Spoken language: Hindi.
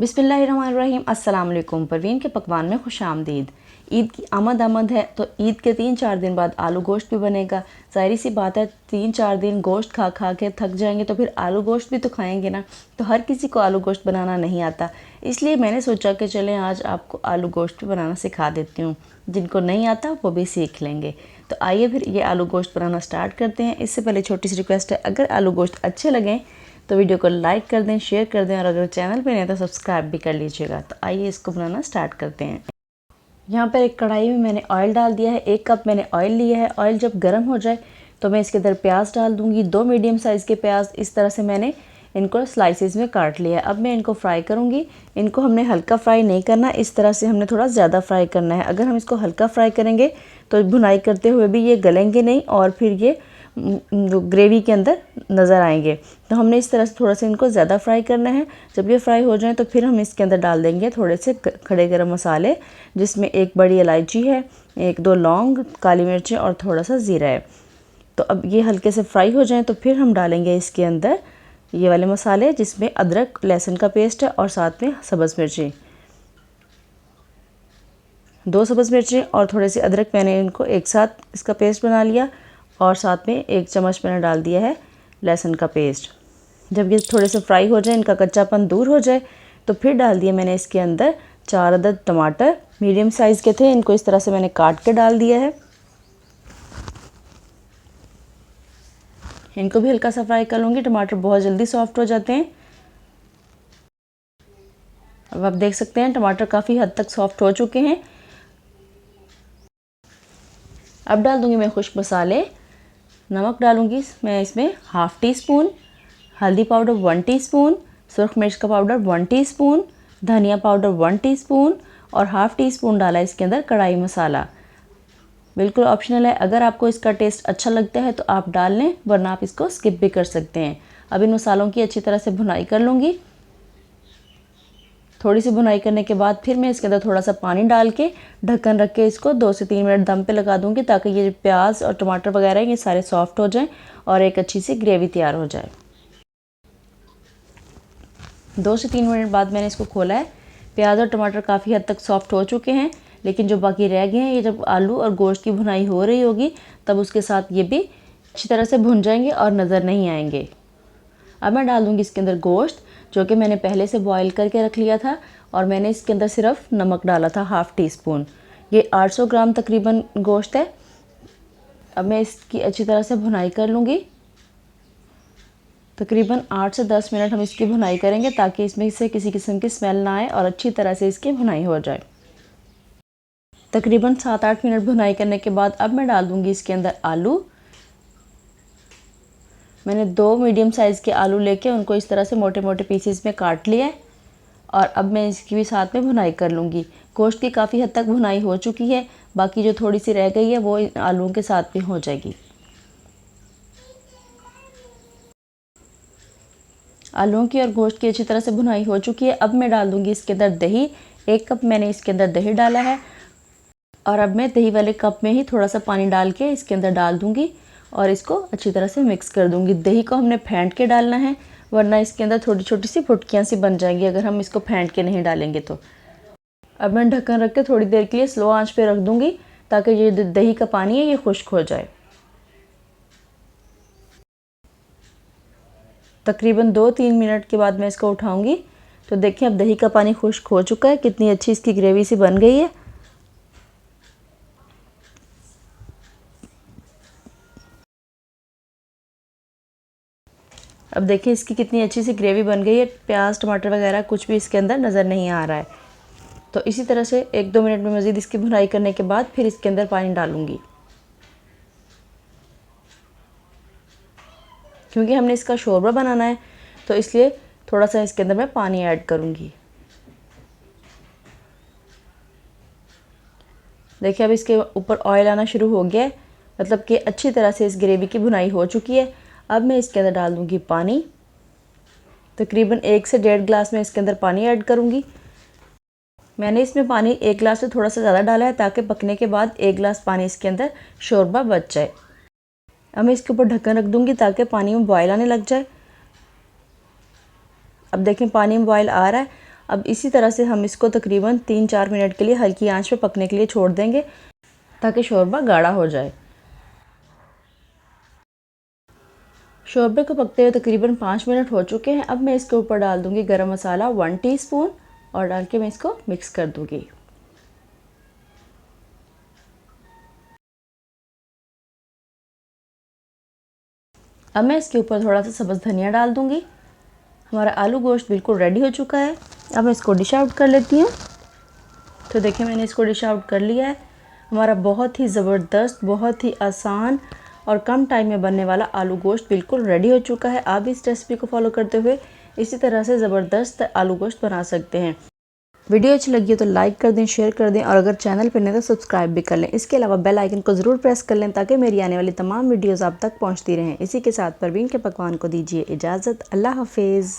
बिस्मिल्लाहिर्रहमानिर्रहीम। अस्सलाम वालेकुम। परवीन के पकवान में खुश आमदीद। ईद की आमद है तो ईद के 3-4 दिन बाद आलू गोश्त भी बनेगा। ज़ाहिर सी बात है, 3-4 दिन गोश्त खा खा के थक जाएंगे तो फिर आलू गोश्त भी तो खाएंगे ना। तो हर किसी को आलू गोश्त बनाना नहीं आता, इसलिए मैंने सोचा कि चलें आज आपको आलू गोश्त भी बनाना सिखा देती हूँ। जिनको नहीं आता वो भी सीख लेंगे। तो आइए फिर ये आलू गोश्त बनाना स्टार्ट करते हैं। इससे पहले छोटी सी रिक्वेस्ट है, अगर आलू गोश्त अच्छे लगें तो वीडियो को लाइक कर दें, शेयर कर दें और अगर चैनल पे नहीं तो सब्सक्राइब भी कर लीजिएगा। तो आइए इसको बनाना स्टार्ट करते हैं। यहाँ पर एक कढ़ाई में मैंने ऑयल डाल दिया है। 1 कप मैंने ऑयल लिया है। ऑयल जब गर्म हो जाए तो मैं इसके अंदर प्याज डाल दूँगी। 2 मीडियम साइज़ के प्याज इस तरह से मैंने इनको स्लाइसेस में काट लिया है। अब मैं इनको फ्राई करूँगी। इनको हमने हल्का फ्राई नहीं करना, इस तरह से हमने थोड़ा ज़्यादा फ्राई करना है। अगर हम इसको हल्का फ्राई करेंगे तो भुनाई करते हुए भी ये गलेंगे नहीं और फिर ये ग्रेवी के अंदर नज़र आएंगे। तो हमने इस तरह से थोड़ा सा इनको ज़्यादा फ्राई करना है। जब ये फ्राई हो जाए तो फिर हम इसके अंदर डाल देंगे थोड़े से खड़े गरम मसाले, जिसमें 1 बड़ी इलायची है, 1-2 लौंग, काली मिर्चें और थोड़ा सा ज़ीरा है। तो अब ये हल्के से फ्राई हो जाएं तो फिर हम डालेंगे इसके अंदर ये वाले मसाले, जिसमें अदरक लहसुन का पेस्ट है और साथ में सब्ज़ मिर्ची, 2 सब्ज़ मिर्ची और थोड़े से अदरक, मैंने इनको एक साथ इसका पेस्ट बना लिया और साथ में 1 चम्मच मैंने डाल दिया है लहसुन का पेस्ट। जब ये थोड़े से फ्राई हो जाए, इनका कच्चापन दूर हो जाए, तो फिर डाल दिया मैंने इसके अंदर 4 अदद टमाटर, मीडियम साइज़ के थे। इनको इस तरह से मैंने काट के डाल दिया है। इनको भी हल्का सा फ्राई कर लूँगी। टमाटर बहुत जल्दी सॉफ्ट हो जाते हैं। अब आप देख सकते हैं टमाटर काफ़ी हद तक सॉफ्ट हो चुके हैं। अब डाल दूँगी मैं खुश्क मसाले। नमक डालूँगी मैं इसमें 1/2 टीस्पून, हल्दी पाउडर 1 टीस्पून, सुरख मिर्च का पाउडर 1 टीस्पून, धनिया पाउडर 1 टीस्पून और 1/2 टीस्पून डाला इसके अंदर कढ़ाई मसाला। बिल्कुल ऑप्शनल है, अगर आपको इसका टेस्ट अच्छा लगता है तो आप डाल लें, वरना आप इसको स्किप भी कर सकते हैं। अब इन मसालों की अच्छी तरह से भुनाई कर लूँगी। थोड़ी सी भुनाई करने के बाद फिर मैं इसके अंदर थोड़ा सा पानी डाल के ढक्कन रख के इसको 2 से 3 मिनट दम पे लगा दूँगी, ताकि ये प्याज और टमाटर वगैरह ये सारे सॉफ्ट हो जाएं और एक अच्छी सी ग्रेवी तैयार हो जाए। 2 से 3 मिनट बाद मैंने इसको खोला है। प्याज और टमाटर काफ़ी हद तक सॉफ्ट हो चुके हैं, लेकिन जो बाकी रह गए हैं, ये जब आलू और गोश्त की भुनाई हो रही होगी तब उसके साथ ये भी अच्छी तरह से भुन जाएंगे और नज़र नहीं आएंगे। अब मैं डाल दूँगी इसके अंदर गोश्त, जो कि मैंने पहले से बॉईल करके रख लिया था और मैंने इसके अंदर सिर्फ नमक डाला था 1/2 टीस्पून। ये 800 ग्राम तकरीबन गोश्त है। अब मैं इसकी अच्छी तरह से भुनाई कर लूँगी। तकरीबन 8 से 10 मिनट हम इसकी भुनाई करेंगे, ताकि इसमें से किसी किस्म की स्मेल ना आए और अच्छी तरह से इसकी भुनाई हो जाए। तकरीबन 7-8 मिनट भुनाई करने के बाद अब मैं डाल दूँगी इसके अंदर आलू। मैंने 2 मीडियम साइज़ के आलू लेके उनको इस तरह से मोटे मोटे पीसेस में काट लिया है और अब मैं इसकी भी साथ में भुनाई कर लूँगी। गोश्त की काफ़ी हद तक भुनाई हो चुकी है, बाकी जो थोड़ी सी रह गई है वो इन आलूओं के साथ भी हो जाएगी। आलूओं की और गोश्त की अच्छी तरह से भुनाई हो चुकी है। अब मैं डाल दूँगी इसके अंदर दही। 1 कप मैंने इसके अंदर दही डाला है और अब मैं दही वाले कप में ही थोड़ा सा पानी डाल के इसके अंदर डाल दूँगी और इसको अच्छी तरह से मिक्स कर दूँगी। दही को हमने फेंट के डालना है, वरना इसके अंदर छोटी छोटी सी फुटकियाँ सी बन जाएंगी अगर हम इसको फेंट के नहीं डालेंगे तो। अब मैं ढक्कन रख के थोड़ी देर के लिए स्लो आंच पे रख दूँगी, ताकि ये दही का पानी है ये खुश्क हो जाए। तकरीबन 2-3 मिनट के बाद मैं इसको उठाऊँगी तो देखिए अब दही का पानी खुश्क हो चुका है। कितनी अच्छी इसकी ग्रेवी सी बन गई है। अब देखिए इसकी कितनी अच्छी सी ग्रेवी बन गई है। प्याज टमाटर वगैरह कुछ भी इसके अंदर नज़र नहीं आ रहा है। तो इसी तरह से 1-2 मिनट में मज़ीद इसकी भुनाई करने के बाद फिर इसके अंदर पानी डालूँगी, क्योंकि हमने इसका शोरबा बनाना है तो इसलिए थोड़ा सा इसके अंदर मैं पानी ऐड करूँगी। देखिए अब इसके ऊपर ऑयल आना शुरू हो गया है, मतलब कि अच्छी तरह से इस ग्रेवी की भुनाई हो चुकी है। अब मैं इसके अंदर डाल दूँगी पानी। तकरीबन 1 से 1.5 गिलास में इसके अंदर पानी ऐड करूँगी। मैंने इसमें पानी 1 गिलास से थोड़ा सा ज़्यादा डाला है, ताकि पकने के बाद 1 गिलास पानी इसके अंदर शोरबा बच जाए। अब मैं इसके ऊपर ढक्कन रख दूँगी ताकि पानी में बॉयल आने लग जाए। अब देखें पानी में बॉयल आ रहा है। अब इसी तरह से हम इसको तकरीबन 3-4 मिनट के लिए हल्की आंच पे पकने के लिए छोड़ देंगे ताकि शोरबा गाढ़ा हो जाए। शोरबे को पकते हुए तकरीबन 5 मिनट हो चुके हैं। अब मैं इसके ऊपर डाल दूंगी गरम मसाला 1 टीस्पून और डाल के मैं इसको मिक्स कर दूंगी। अब मैं इसके ऊपर थोड़ा सा सब्ज़ धनिया डाल दूंगी। हमारा आलू गोश्त बिल्कुल रेडी हो चुका है। अब मैं इसको डिश आउट कर लेती हूँ। तो देखिए मैंने इसको डिश आउट कर लिया है। हमारा बहुत ही ज़बरदस्त, बहुत ही आसान और कम टाइम में बनने वाला आलू गोश्त बिल्कुल रेडी हो चुका है। आप इस रेसिपी को फॉलो करते हुए इसी तरह से ज़बरदस्त आलू गोश्त बना सकते हैं। वीडियो अच्छी लगी हो तो लाइक कर दें, शेयर कर दें और अगर चैनल पर नहीं तो सब्सक्राइब भी कर लें। इसके अलावा बेल आइकन को ज़रूर प्रेस कर लें ताकि मेरी आने वाली तमाम वीडियोज़ आप तक पहुँचती रहें। इसी के साथ परवीन के पकवान को दीजिए इजाज़त। अल्लाह हाफिज़।